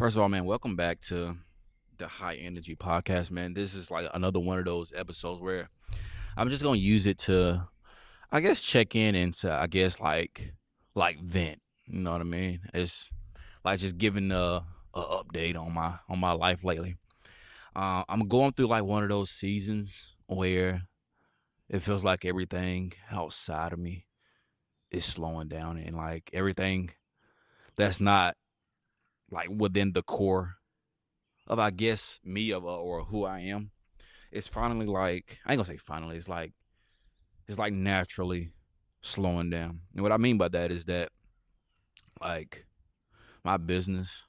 First of all, man, welcome back to the High Energy Podcast, man. This is like another one of those episodes where I'm just gonna use it to, I guess, check in and to, I guess, like vent. You know what I mean? It's like just giving a update on my life lately. I'm going through like one of those seasons where it feels like everything outside of me is slowing down, and like everything that's not like within the core of, I guess, me of or who I am. It's finally like, I ain't gonna say finally. It's like naturally slowing down. And what I mean by that is that, like, my business,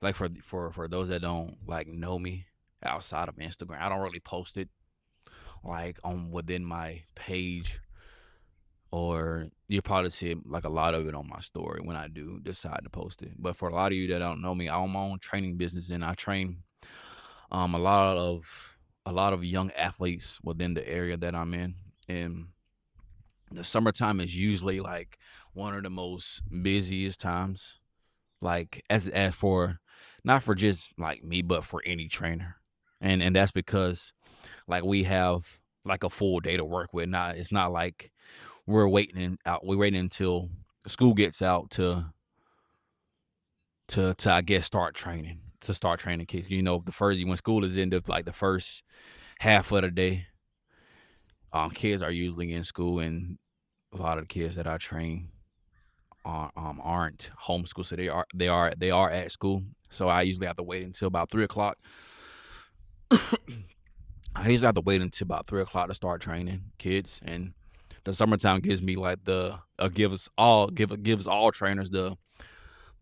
like for those that don't like know me outside of Instagram, I don't really post it like on within my page, or you probably see like a lot of it on my story when I do decide to post it. But for a lot of you that don't know me, I own my own training business, and I train um a lot of a lot of young athletes within the area that I'm in. And the summertime is usually like one of the most busiest times. Like as for not for just like me, but for any trainer. And that's because like we have like a full day to work with. Not It's not like we're waiting until school gets out to I guess start training kids. The first when school is in the first half of the day, kids are usually in school, and a lot of the kids that I train aren't homeschooled, so they are at school. So I usually have to wait until about 3 o'clock. I usually have to wait until about 3 o'clock to start training kids, and the summertime gives me like gives all trainers the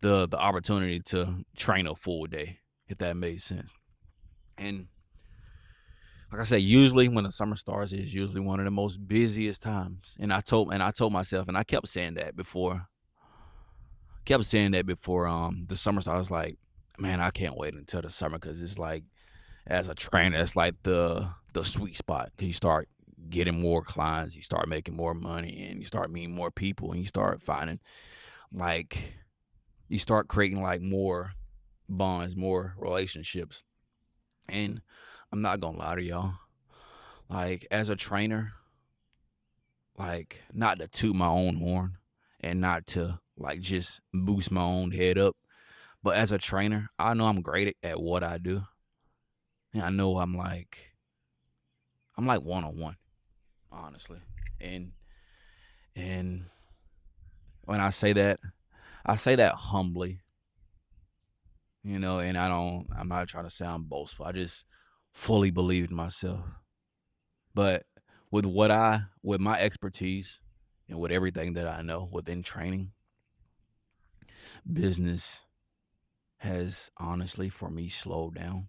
opportunity to train a full day, if that makes sense. And like I said, usually when the summer starts is usually one of the most busiest times. And I told myself, and I kept saying that before the summer started. I was like, man, I can't wait until the summer, because it's like, as a trainer, it's like the sweet spot, because you start getting more clients, you start making more money, and you start meeting more people, and you start finding like you start creating like more bonds, more relationships. And I'm not gonna lie to y'all, like as a trainer, like not to toot my own horn and not to like just boost my own head up, but as a trainer, I know I'm great at what I do. And I know I'm like one on one, honestly. And and when I say that humbly, and I'm not trying to sound boastful. I just fully believe in myself. But with my expertise and with everything that I know within training, business has honestly for me slowed down.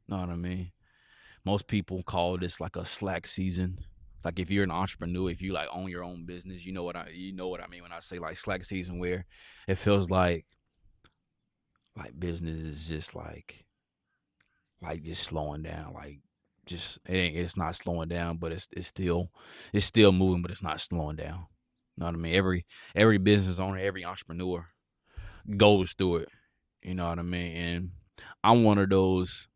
Know what I mean? Most people call this like a slack season. Like if you're an entrepreneur, if you like own your own business, you know what I mean when I say like slack season, where it feels like business is just like just slowing down. Like just it's not slowing down, but it's still moving, but it's not slowing down. You know what I mean? Every business owner, every entrepreneur goes through it. You know what I mean? And I'm one of those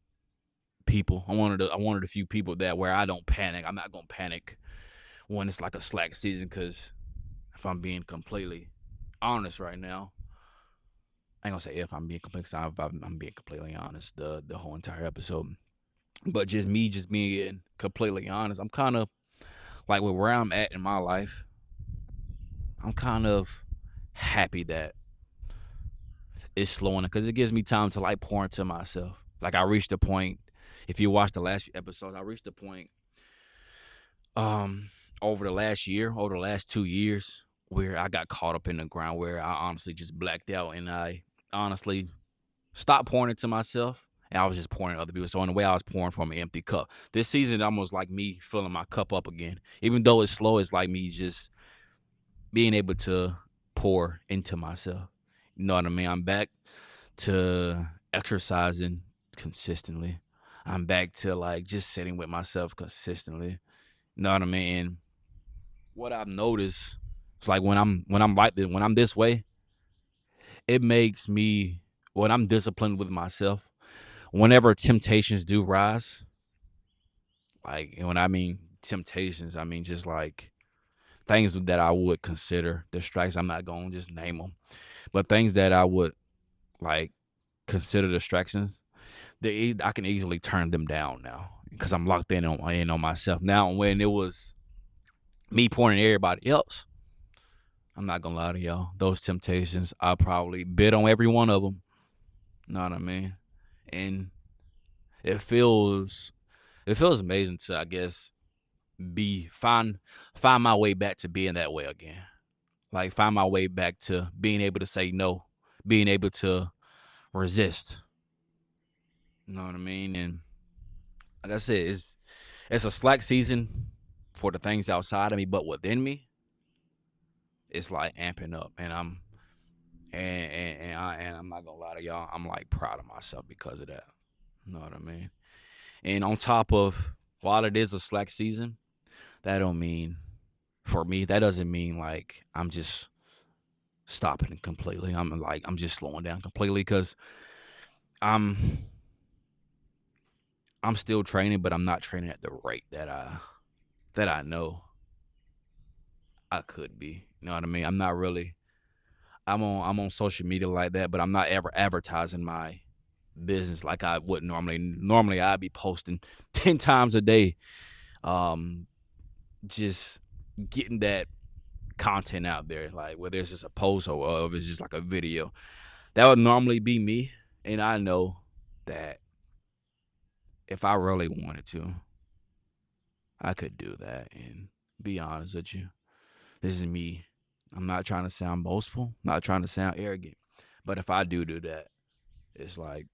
people. I'm one of the few people that where I don't panic. I'm not gonna panic when it's like a slack season, because if I'm being completely honest right now, I ain't gonna say if I'm being completely honest. I'm being completely honest the whole entire episode. But just being completely honest, I'm kind of like with where I'm at in my life. I'm kind of happy that it's slowing, because it gives me time to like pour into myself. Like I reached a point. If you watch the last few episodes, I reached a point um over the last 2 years, where I got caught up in the grind, where I honestly just blacked out, and I honestly stopped pouring into myself, and I was just pouring into other people. So in a way, I was pouring from an empty cup. This season almost like me filling my cup up again. Even though it's slow, it's like me just being able to pour into myself. You know what I mean? I'm back to exercising consistently. I'm back to like just sitting with myself consistently. You know what I mean? And what I've noticed, it's like when I'm this way, it makes me when I'm disciplined with myself, whenever temptations do rise, like, and when I mean temptations, I mean just like things that I would consider distractions. I'm not going to just name them, but things that I would like consider distractions. I can easily turn them down now because I'm locked in on myself. Now, when it was me pointing at everybody else, I'm not gonna lie to y'all. Those temptations, I probably bid on every one of them. You know what I mean? And it feels it feels amazing to, I guess, be find my way back to being that way again. Like find my way back to being able to say no, being able to resist. You know what I mean? And like I said, it's a slack season for the things outside of me, but within me, it's like amping up, and I'm not gonna lie to y'all, I'm like proud of myself because of that. You know what I mean? And on top of while it is a slack season, that don't mean for me, that doesn't mean like I'm just stopping completely. I'm just slowing down completely because I'm I'm still training, but I'm not training at the rate that I know I could be. You know what I mean? I'm not really I'm on social media like that, but I'm not ever advertising my business like I would normally. Normally I'd be posting 10 times a day, um, just getting that content out there, like whether it's just a post or if it's just like a video. That would normally be me. And I know that if I really wanted to, I could do that. And be honest with you, this is me. I'm not trying to sound boastful, not trying to sound arrogant. But if I do that, it's like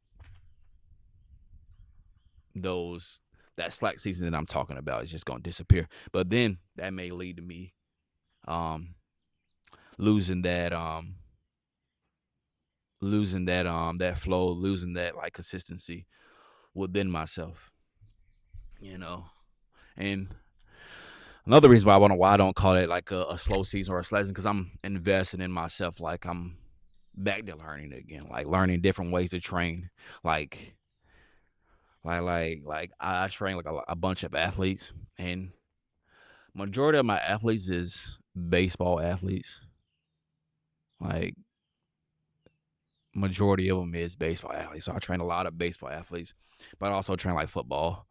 those that slack season that I'm talking about is just gonna disappear. But then that may lead to me um losing that flow, losing that like consistency within myself, you know. And another reason why I don't call it like a slow season or a slack season because I'm investing in myself. Like I'm back to learning again, like learning different ways to train. Like I train like a bunch of athletes, and majority of my athletes is baseball athletes. Like majority of them is baseball athletes. So I train a lot of baseball athletes, but I also train like football,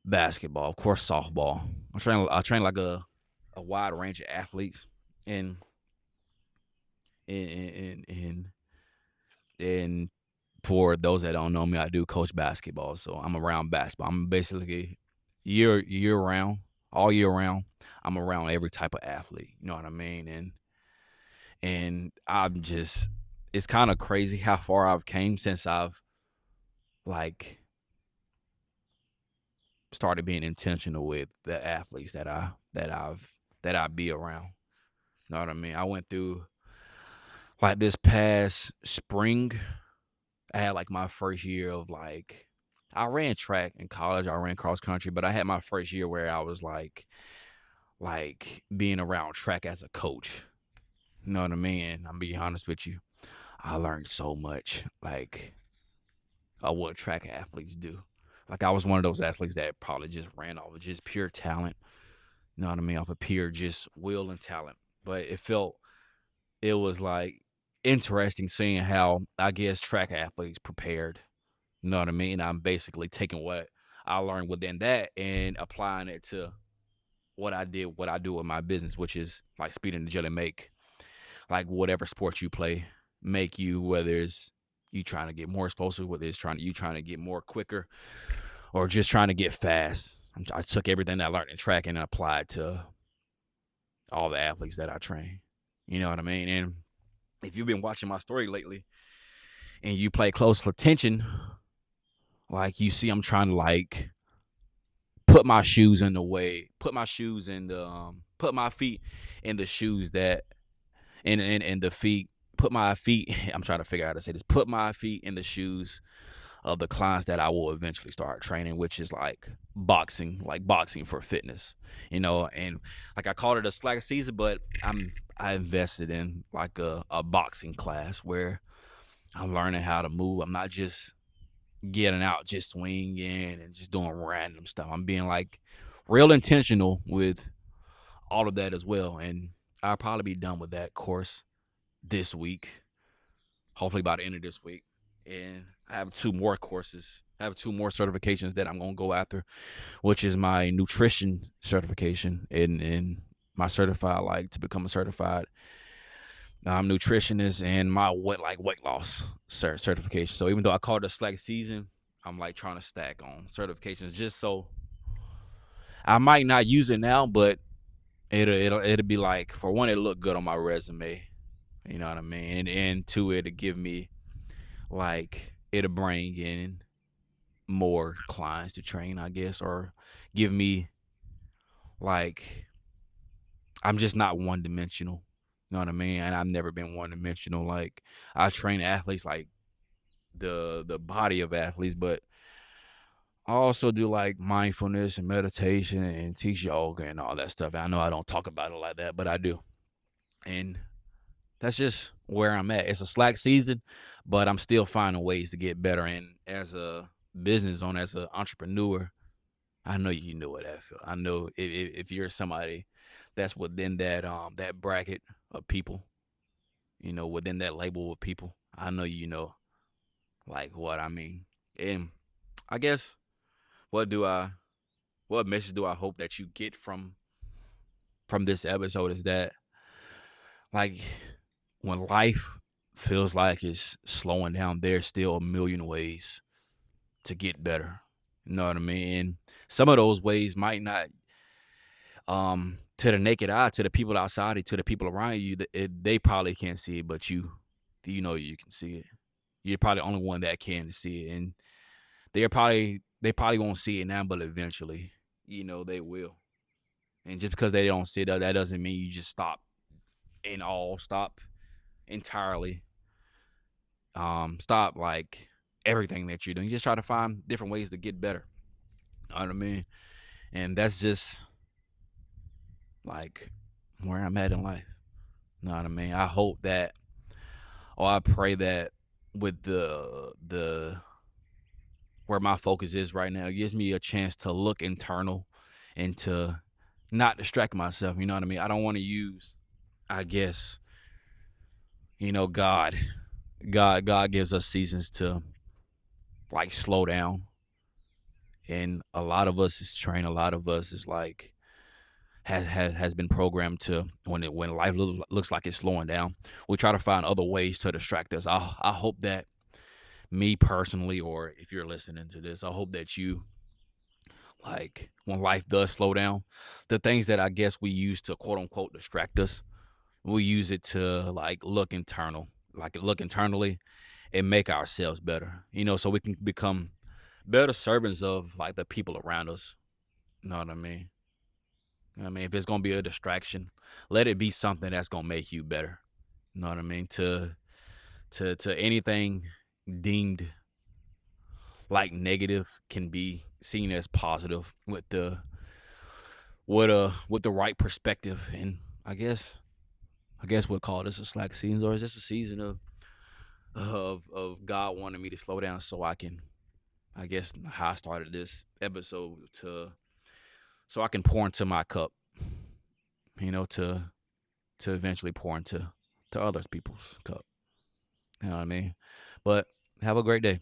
basketball, of course, softball. I train like a wide range of athletes, and and and for those that don't know me, I do coach basketball, so I'm around basketball. I'm basically year round, all year round. I'm around every type of athlete. You know what I mean? And I'm just it's kind of crazy how far I've came since I've like started being intentional with the athletes that I be around. You know what I mean? I went through like this past spring. I had like my first year of like I ran track in college. I ran cross country, but I had my first year where I was like being around track as a coach. You know what I mean? I'm being honest with you. I learned so much. Like what track athletes do. Like I was one of those athletes that probably just ran off of just pure talent. You know what I mean? Off of pure just will and talent. But it was like interesting seeing how I guess track athletes prepared. You know what I mean? I'm basically taking what I learned within that and applying it to what I do with my business, which is like speed and agility make like whatever sport you play make you, whether it's you trying to get more explosive, whether it's trying to get more quicker, or just trying to get fast. I took everything that I learned in track and applied to all the athletes that I train. You know what I mean? And if you've been watching my story lately and you pay close attention, like you see, I'm trying to like put my shoes in the way, put my feet in the shoes that, and the feet, put my feet. I'm trying to figure out how to say this. Put my feet in the shoes of the clients that I will eventually start training, which is like boxing for fitness, you know. And like I called it a slack season, but I invested in like a boxing class where I'm learning how to move. I'm not just getting out, just swinging and just doing random stuff. I'm being like real intentional with all of that as well. And I'll probably be done with that course this week, hopefully by the end of this week. And I have two more courses. I have two more certifications that I'm gonna go after, which is my nutrition certification and my certified like to become a certified nutritionist and my weight loss certification. So even though I call it a slack season, I'm like trying to stack on certifications just so I might not use it now, but it'll be like for one, it'll look good on my resume. You know what I mean? And two, it'll give me like it'll bring in more clients to train, I guess, or give me like I'm just not one dimensional. You know what I mean? And I've never been one dimensional. Like I train athletes like the body of athletes, but I also do like mindfulness and meditation and teach yoga and all that stuff. I know I don't talk about it like that, but I do. And that's just where I'm at. It's a slack season, but I'm still finding ways to get better. And as a business owner, as an entrepreneur, I know you know what that feel. I know if you're somebody that's within that bracket of people, within that label of people, I know you know like what I mean. And I guess what do I what message do I hope that you get from this episode is that like when life feels like it's slowing down, there's still a million ways to get better. You know what I mean? And some of those ways might not to the naked eye, to the people outside, to the people around you, they probably can't see it, but you can see it. You're probably the only one that can see it, and they probably won't see it now, but eventually, they will. And just because they don't see it, that doesn't mean you just stop entirely, stop like everything that you're doing. You just try to find different ways to get better. You know what I mean? And that's just like where I'm at in life. You know what I mean? I hope that, or I pray that with the where my focus is right now, it gives me a chance to look internal and to not distract myself. You know what I mean? I don't want to use, I guess, God. God gives us seasons to like slow down. And a lot of us is trained, a lot of us is like has been programmed to when life looks like it's slowing down, we try to find other ways to distract us. I hope that me personally, or if you're listening to this, I hope that you like when life does slow down, the things that I guess we use to quote unquote distract us, we use it to like look internally and make ourselves better. So we can become better servants of like the people around us. You know what I mean? I mean, if it's gonna be a distraction, let it be something that's gonna make you better. You know what I mean? To anything deemed like negative can be seen as positive with the right perspective. And I guess we'll call this a slack season, or is this a season of God wanting me to slow down so I can, I guess how I started this episode, to so I can pour into my cup, to eventually pour into to others people's cup. You know what I mean? But have a great day.